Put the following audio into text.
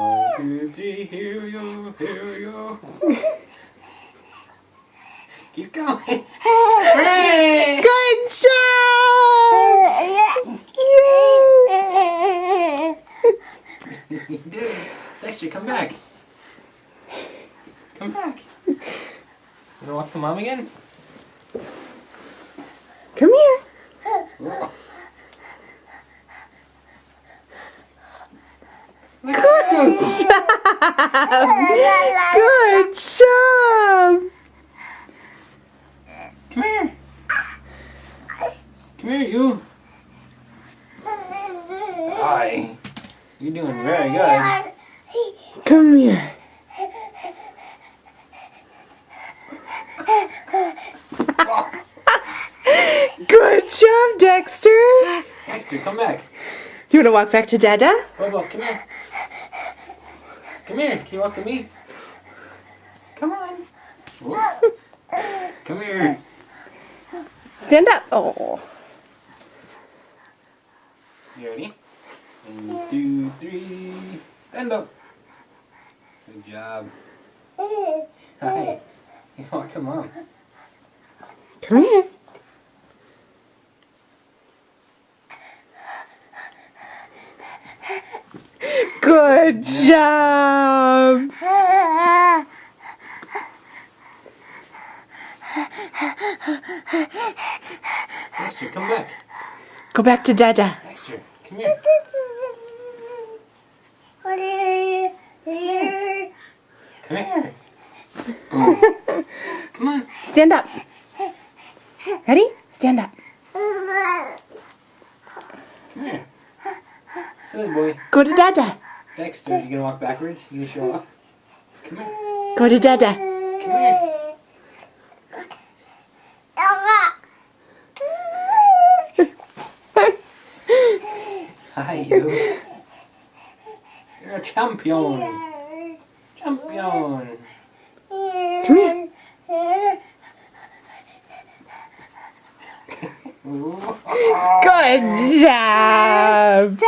1, 2, 3, here we go, here we go. Keep going. Hooray! Good job! Yay! You did it. Dexter, come back. Come back. You gonna walk to Mom again? Come here. Whoa. Good job! Good job! Come here. Come here, you. Hi. You're doing very good. Come here. Good job, Dexter. Dexter, come back. You want to walk back to Dada? Bobo, come here. Come here. Can you walk to me? Come on. Whoa. Come here. Stand up. Oh. You ready? 1, 2, 3. Stand up. Good job. Hi. You walk to Mom. Come here. Good job. Dexter, come back. Go back to Dada. Dexter, come here. Come here. Come on. Stand up. Ready? Stand up. Come here. Silly boy. Go to Dada. Dexter, you gonna walk backwards? You gonna show off? Come here. Go to Dada. Come here. Hi, you. You're a champion. Champion. Come here. Ooh. Good job.